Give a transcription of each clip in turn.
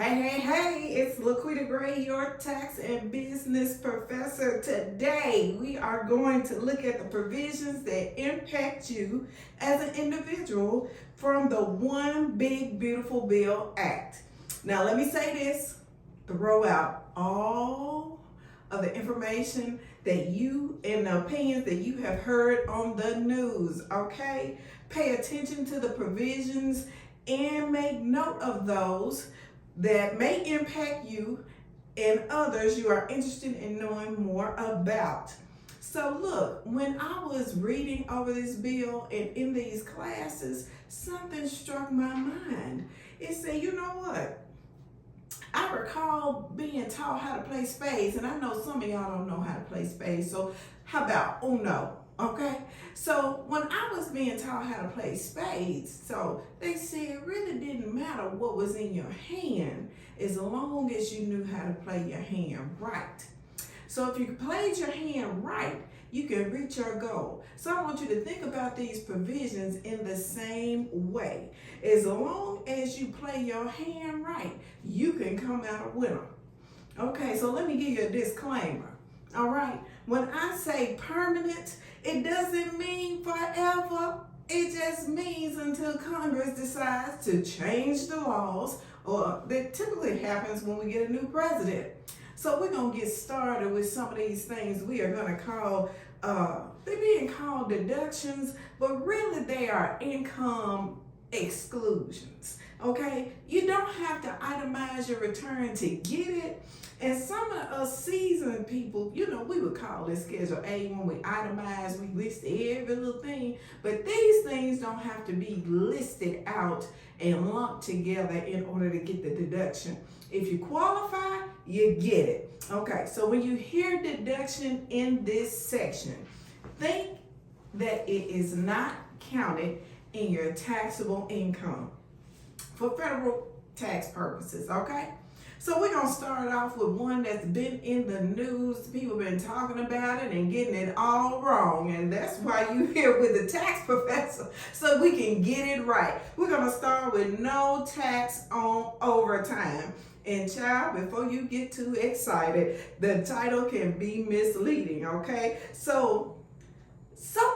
Hey, it's Laquita Gray, your tax and business professor. Today, we are going to look at the provisions that impact you as an individual from the One Big Beautiful Bill Act. Now, let me say this, throw out all of the information that you and the opinions that you have heard on the news, okay? Pay attention to the provisions and make note of those that may impact you and others you are interested in knowing more about. So look, when I was reading over this bill and in these classes, something struck my mind. It said, you know what? I recall being taught how to play spades, and I know some of y'all don't know how to play spades, so how about Uno? Okay, so when I was being taught how to play spades, so they said it really didn't matter what was in your hand as long as you knew how to play your hand right. So if you played your hand right, you can reach your goal. So I want you to think about these provisions in the same way. As long as you play your hand right, you can come out a winner. Okay, so let me give you a disclaimer. All right, when I say permanent, it doesn't mean forever. It just means until Congress decides to change the laws, or that typically happens when we get a new president. So we're going to get started with some of these things we are going to call, they're being called deductions, but really they are income exclusions. Okay, you don't have to itemize your return to get it. And some of us seasoned people, you know, we would call this Schedule A when we itemize, we list every little thing. But these things don't have to be listed out and lumped together in order to get the deduction. If you qualify, you get it. Okay, so when you hear deduction in this section, think that it is not counted in your taxable income for federal tax purposes, okay? So we're going to start off with one that's been in the news. People have been talking about it and getting it all wrong. And that's why you're here with the tax professor, so we can get it right. We're going to start with no tax on overtime. And child, before you get too excited, the title can be misleading, okay? So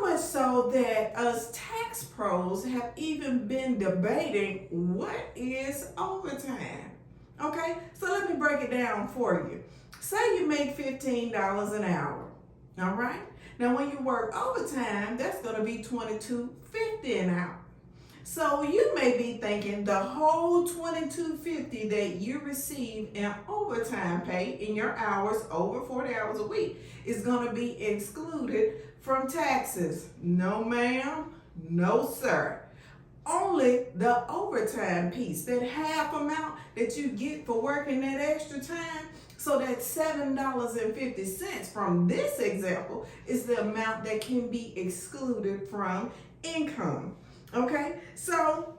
much so that us tax pros have even been debating what is overtime. Okay, so let me break it down for you. Say you make $15 an hour, all right? Now when you work overtime, that's gonna be $22.50 an hour. So you may be thinking the whole $22.50 that you receive in overtime pay in your hours over 40 hours a week is gonna be excluded from taxes. No ma'am, no sir. Only the overtime piece, that half amount that you get for working that extra time. So that $7.50 from this example is the amount that can be excluded from income. Okay, so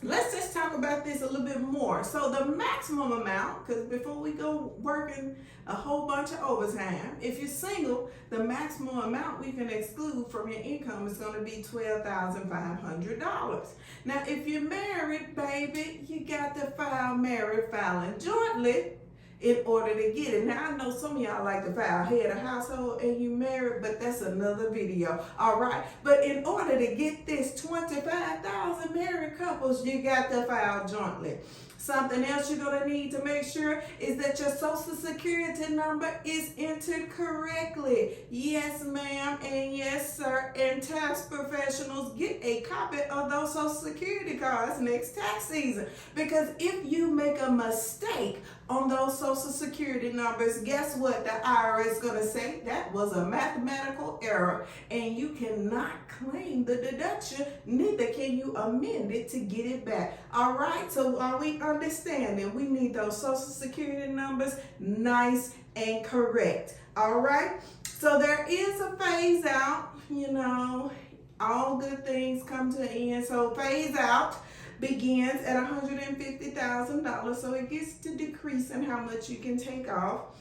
let's just talk about this a little bit more. So the maximum amount, because before we go working a whole bunch of overtime, if you're single, the maximum amount we can exclude from your income is going to be $12,500. Now, if you're married, baby, you got to file married filing jointly in order to get it. Now, I know some of y'all like to file head of household and you married, but that's another video. All right. But in order to get this 25,000 married couples, you got to file jointly. Something else you're going to need to make sure is that your Social Security number is entered correctly. Yes, ma'am, and yes, sir. And tax professionals, get a copy of those Social Security cards next tax season. Because if you make a mistake on those Social Security numbers, guess what the IRS is going to say? That was a mathematical error, and you cannot claim the deduction, neither can you amend it to get it back. All right, so are we understanding? We need those Social Security numbers nice and correct. All right, so there is a phase out, you know, all good things come to an end. So phase out begins at $150,000, so it gets to decrease in how much you can take off.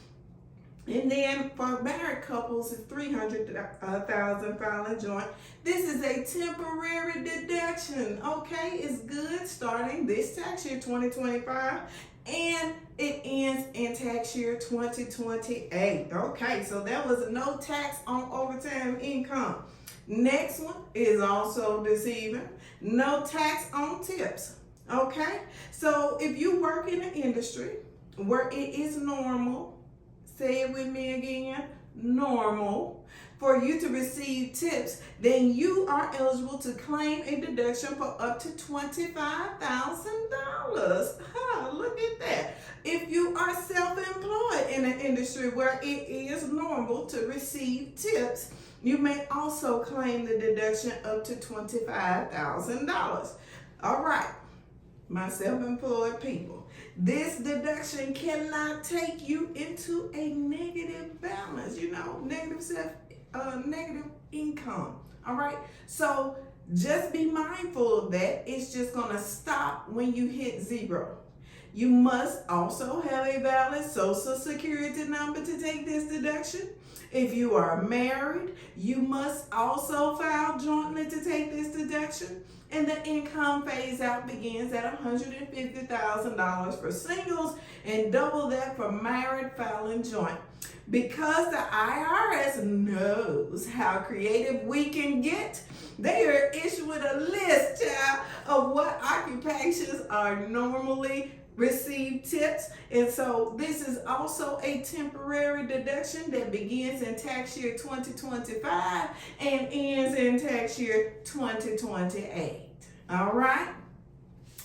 And then for married couples, it's $300,000 filing joint. This is a temporary deduction, okay? It's good starting this tax year, 2025. and it ends in tax year 2028. Okay, so there was no tax on overtime income. Next one is also deceiving. No tax on tips. Okay, so if you work in an industry where it is normal, say it with me again, normal, for you to receive tips, then you are eligible to claim a deduction for up to $25,000. Look at that. If you are self-employed in an industry where it is normal to receive tips, you may also claim the deduction up to $25,000. All right, my self-employed people, this deduction cannot take you into a negative balance, negative income. All right, so just be mindful of that. It's just gonna stop when you hit zero. You must also have a valid social security number to take this deduction. If you are married, you must also file jointly to take this deduction. And the income phase out begins at $150,000 for singles and double that for married filing joint. Because the IRS knows how creative we can get, they are issuing a list, child, of what occupations are normally receive tips. And so this is also a temporary deduction that begins in tax year 2025 and ends in tax year 2028. All right,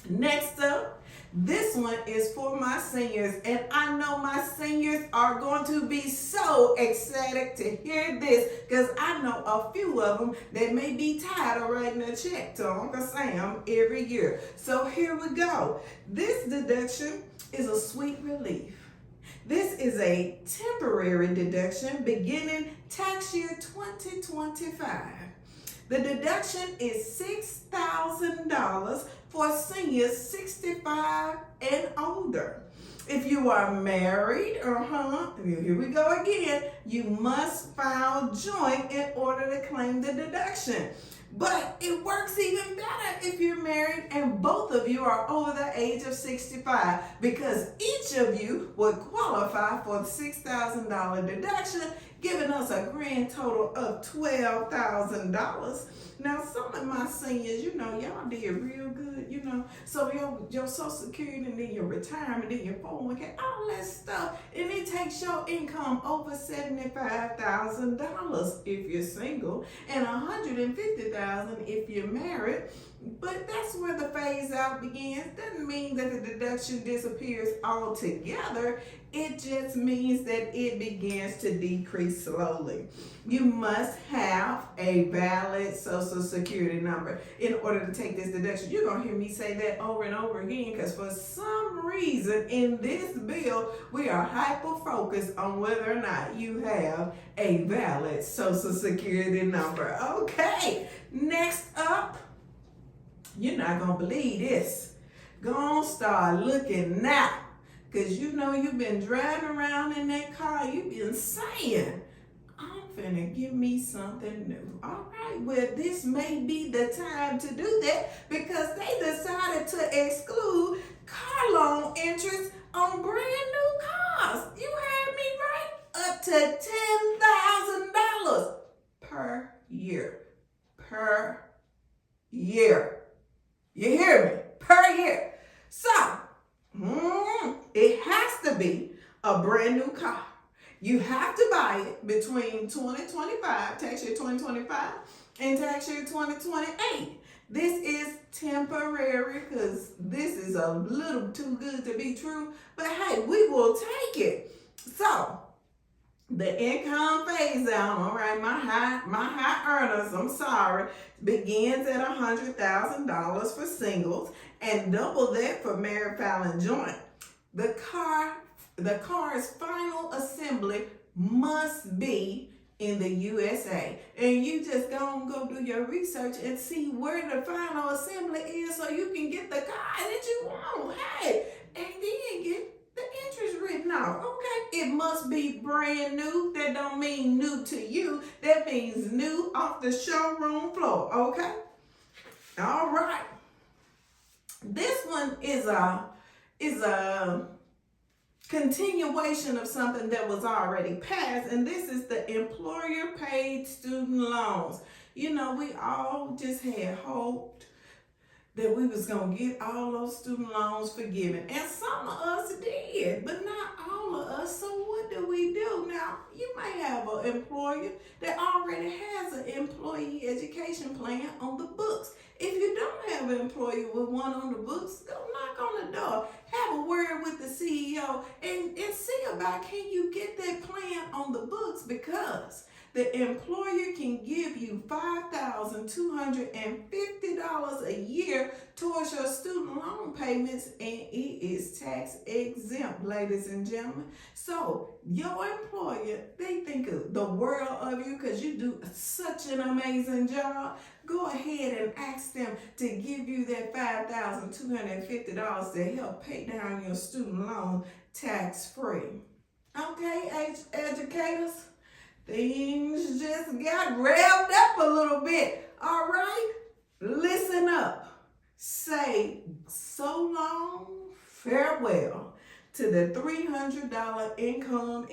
next up, this one is for my seniors, and I know my seniors are going to be so ecstatic to hear this, because I know a few of them that may be tired of writing a check to Uncle Sam every year. So here we go. This deduction is a sweet relief. This is a temporary deduction beginning tax year 2025. The deduction is $6,000 for seniors 65 and older. If you are married, here we go again, you must file joint in order to claim the deduction. But it works even better if you're married and both of you are over the age of 65, because each of you would qualify for the $6,000 deduction, giving us a grand total of $12,000. Now, some of my seniors, y'all did real good, so your Social Security and then your retirement and your 401k, all that stuff, and it takes your income over $75,000 if you're single and $150,000 if you're married. But that's where the phase out begins. Doesn't mean that the deduction disappears altogether. It just means that it begins to decrease slowly. You must have a valid Social Security number in order to take this deduction. You're going to hear me say that over and over again, because for some reason in this bill, we are hyper-focused on whether or not you have a valid Social Security number. Okay, next up, you're not going to believe this. Go on, start looking now. Because you've been driving around in that car, you've been saying, I'm finna give me something new. All right, well, this may be the time to do that, because they decided to exclude car loan interest on brand new cars. You heard me right? Up to $10,000 per year. Per year. You hear me? Per year. So, it has to be a brand new car. You have to buy it between 2025, tax year 2025, and tax year 2028. This is temporary, because this is a little too good to be true, but hey, we will take it. So, the income phase out, all right, my high earners, I'm sorry, begins at $100,000 for singles and double that for married filing joint. The car's final assembly must be in the USA. And you just go do your research and see where the final assembly is, so you can get the car that you want. Hey, and then get the interest written off. Okay, it must be brand new. That don't mean new to you. That means new off the showroom floor. Okay, all right. This one is a is a continuation of something that was already passed, and this is the employer paid student loans. You know, we all just had hoped that we was gonna get all those student loans forgiven, and some of us did, but not all of us. So what do we do now? You may have an employer that already has an employee education plan on the books. If you don't have an employer with one on the books, go knock on the door, have a word with the CEO, and see about, can you get that plan on the books, because the employer can give you $5,250 a year towards your student loan payments, and it is tax exempt, ladies and gentlemen. So your employer, they think of the world of you because you do such an amazing job. Go ahead and ask them to give you that $5,250 to help pay down your student loan tax-free. Okay, educators? Things just got revved up a little bit. All right? Listen up. Say so long, farewell to the $300 income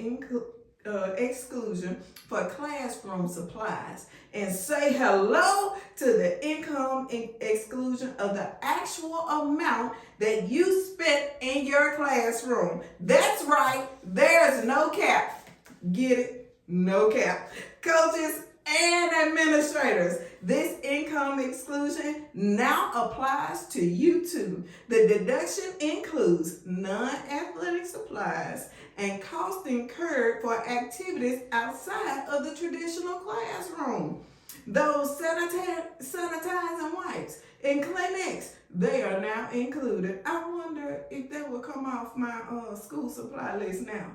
exclusion for classroom supplies, and say hello to the income exclusion of the actual amount that you spent in your classroom. That's right. There's no cap. Get it? No cap. Coaches and administrators, this income exclusion now applies to you too. The deduction includes non-athletic supplies and costs incurred for activities outside of the traditional classroom. Those sanitizing wipes and clinics, they are now included. I wonder if that will come off my school supply list now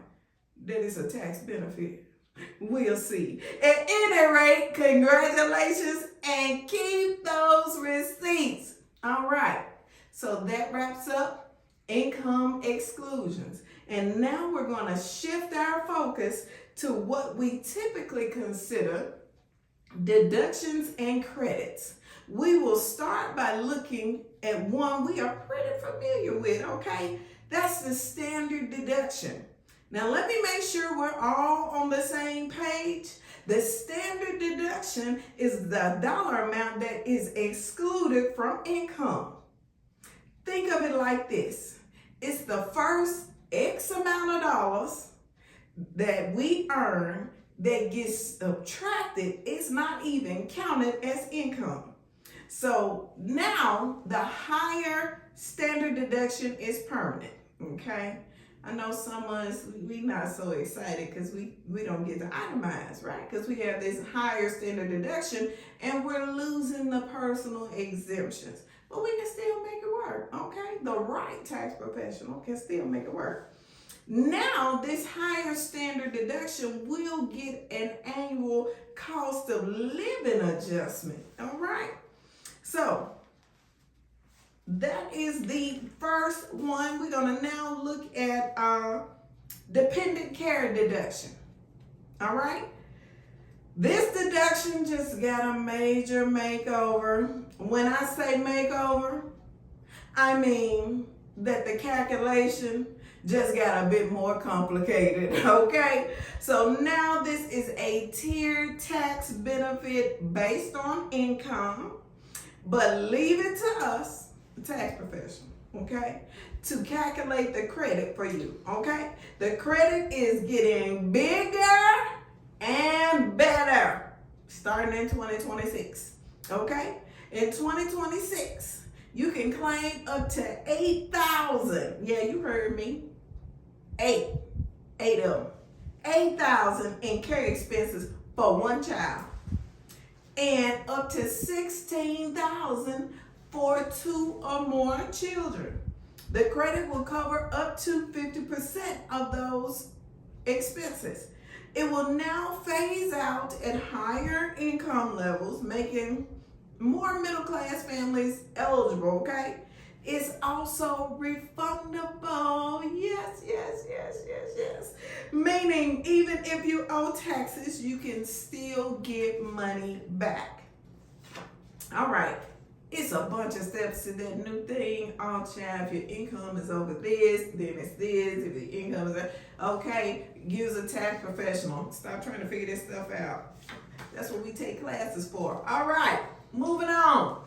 that it's a tax benefit. We'll see. At any rate, congratulations, and keep those receipts. All right, so that wraps up income exclusions. And now we're going to shift our focus to what we typically consider deductions and credits. We will start by looking at one we are pretty familiar with, okay? That's the standard deduction. Now, let me make sure we're all on the same page. The standard deduction is the dollar amount that is excluded from income. Think of it like this. It's the first X amount of dollars that we earn that gets subtracted. It's not even counted as income. So now the higher standard deduction is permanent, okay? I know some of us, we not so excited because we don't get to itemize, right? Because we have this higher standard deduction and we're losing the personal exemptions. But we can still make it work, okay? The right tax professional can still make it work. Now, this higher standard deduction will get an annual cost of living adjustment, all right? So, that is the first one. We're going to now look at dependent care deduction. All right? This deduction just got a major makeover. When I say makeover, I mean that the calculation just got a bit more complicated, okay? So now this is a tiered tax benefit based on income, but leave it to us, tax professional, okay, to calculate the credit for you, okay? The credit is getting bigger and better starting in 2026, okay? In 2026, you can claim up to $8,000. Yeah, you heard me. Eight of them. $8,000 in care expenses for one child, and up to $16,000 for 2 or more children. The credit will cover up to 50% of those expenses. It will now phase out at higher income levels, making more middle-class families eligible, okay? It's also refundable. Yes. Meaning, even if you owe taxes, you can still get money back. All right. It's a bunch of steps to that new thing. Oh, child, if your income is over this, then it's this. If your income is okay, use a tax professional. Stop trying to figure this stuff out. That's what we take classes for. All right, moving on.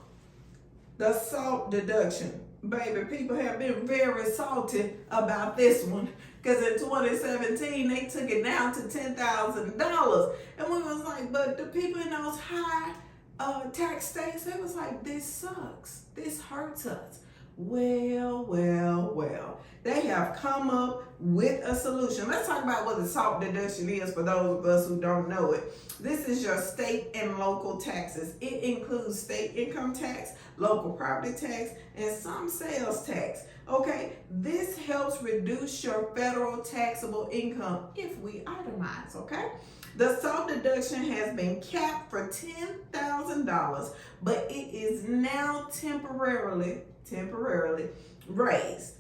The SALT deduction. Baby, people have been very salty about this one. Because in 2017, they took it down to $10,000. And we was like, but the people in those high tax states, they was like, this sucks. This hurts us. Well. They have come up with a solution. Let's talk about what the SALT deduction is for those of us who don't know it. This is your state and local taxes. It includes state income tax, local property tax, and some sales tax. Okay, this helps reduce your federal taxable income if we itemize, okay? The SALT deduction has been capped for $10,000, but it is now temporarily raised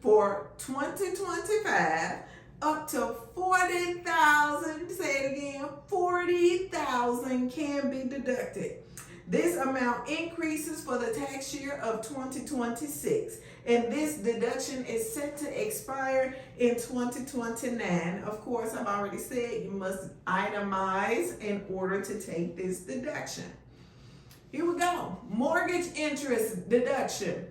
for 2025 up to $40,000. Say it again, $40,000 can be deducted. This amount increases for the tax year of 2026, and this deduction is set to expire in 2029. Of course, I've already said you must itemize in order to take this deduction. Here we go. Mortgage interest deduction.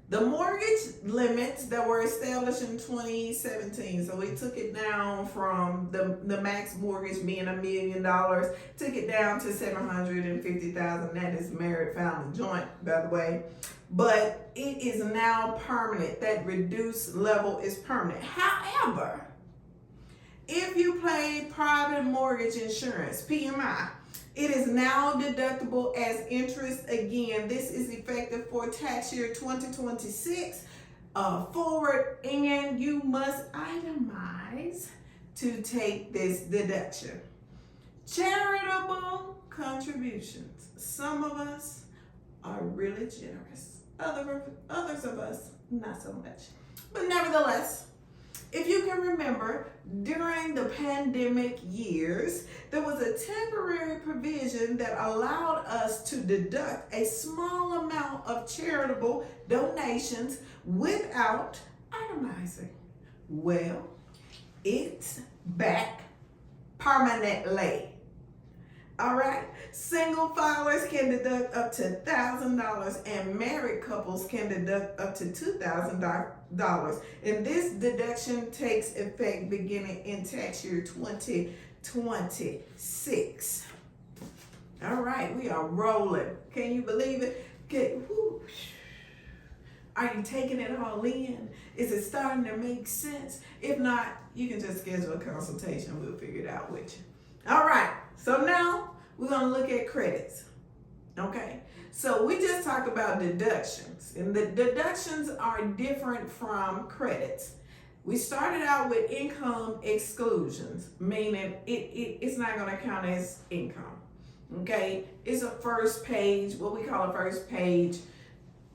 The mortgage limits that were established in 2017, so we took it down from the max mortgage being $1 million, took it down to $750,000. That is married, family, joint, by the way. But it is now permanent. That reduced level is permanent. However, if you pay private mortgage insurance, PMI, it is now deductible as interest again. This is effective for tax year 2026 forward, and you must itemize to take this deduction. Charitable contributions. Some of us are really generous. Others of us, not so much. But nevertheless, if you can remember, during the pandemic years, there was a temporary provision that allowed us to deduct a small amount of charitable donations without itemizing. Well, it's back permanently. All right, single filers can deduct up to $1,000 and married couples can deduct up to $2,000. And this deduction takes effect beginning in tax year 2026. All right, we are rolling. Can you believe it? Are you taking it all in? Is it starting to make sense? If not, you can just schedule a consultation. We'll figure it out with you. All right, so now we're going to look at credits. Okay, so we just talked about deductions, and the deductions are different from credits. We started out with income exclusions, meaning it's not going to count as income. Okay, it's a first page, what we call a first page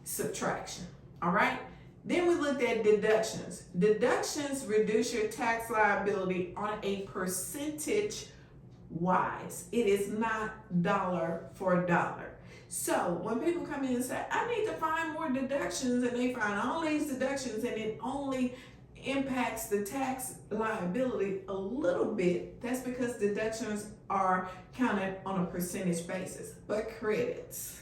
subtraction. All right, then we looked at deductions. Deductions reduce your tax liability on a percentage wise. It is not dollar for dollar. So when people come in and say, I need to find more deductions, and they find all these deductions and it only impacts the tax liability a little bit, that's because deductions are counted on a percentage basis. But credits,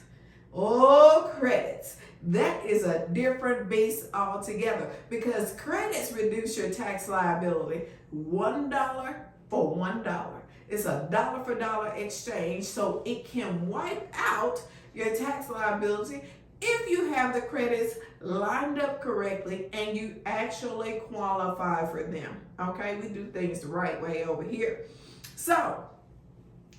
that is a different beast altogether, because credits reduce your tax liability $1 for $1. It's a dollar for dollar exchange, so it can wipe out your tax liability if you have the credits lined up correctly and you actually qualify for them. Okay, we do things the right way over here. So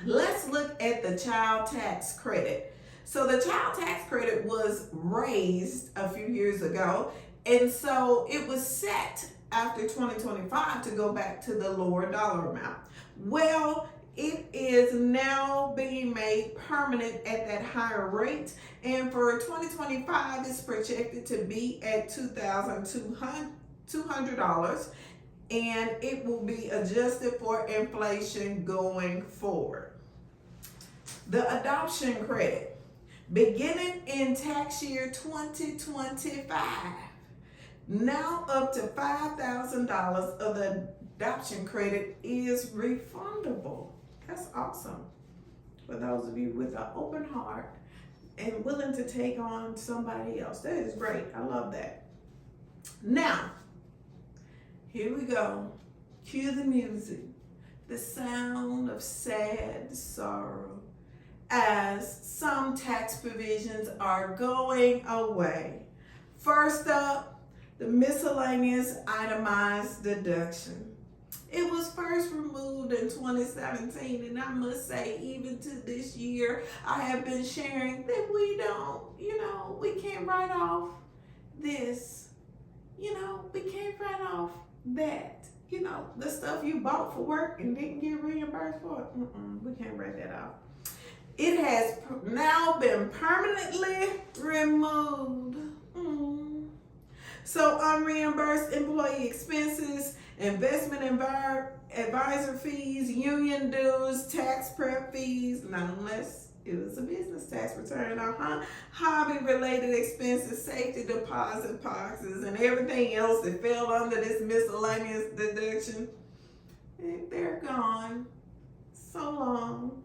let's look at the child tax credit. So the child tax credit was raised a few years ago, and so it was set after 2025 to go back to the lower dollar amount. Well, it is now being made permanent at that higher rate, and for 2025 it's projected to be at $2,200, and it will be adjusted for inflation going forward. The adoption credit. beginning in tax year 2025. Now up to $5,000 of the adoption credit is refundable. That's awesome. For those of you with an open heart and willing to take on somebody else. That is great. I love that. Now, here we go. Cue the music. The sound of sad sorrow as some tax provisions are going away. First up, the miscellaneous itemized deduction. It was first removed in 2017, and I must say, even to this year, I have been sharing that we can't write off this. We can't write off that. The stuff you bought for work and didn't get reimbursed for, we can't write that off. It has now been permanently removed. So unreimbursed employee expenses, investment advisor fees, union dues, tax prep fees, not unless it was a business tax return, hobby-related expenses, safety deposit boxes, and everything else that fell under this miscellaneous deduction, they're gone. So long.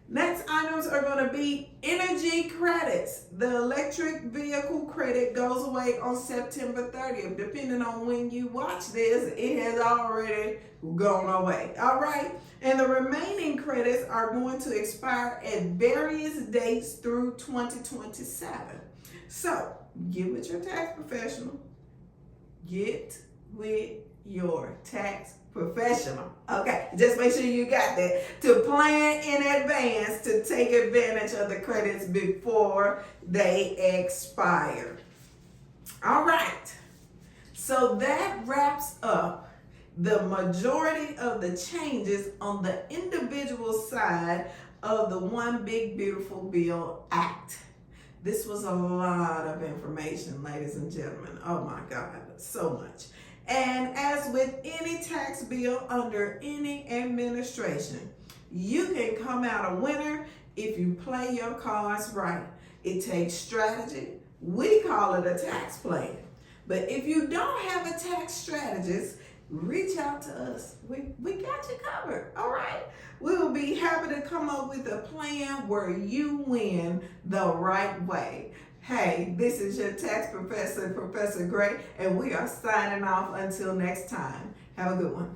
Next items are going to be energy credits. The electric vehicle credit goes away on September 30th. Depending on when you watch this, it has already gone away. All right. And the remaining credits are going to expire at various dates through 2027. So get with your tax professional. Get with your tax professional. Okay, just make sure you got that. To plan in advance to take advantage of the credits before they expire. All right, so that wraps up the majority of the changes on the individual side of the One Big Beautiful Bill Act. This was a lot of information, ladies and gentlemen. Oh my God, so much. And as with any tax bill under any administration, you can come out a winner if you play your cards right. It takes strategy. We call it a tax plan. But if you don't have a tax strategist, reach out to us. We got you covered, all right? We will be happy to come up with a plan where you win the right way. Hey, this is your tax professor, Professor Gray, and we are signing off until next time. Have a good one.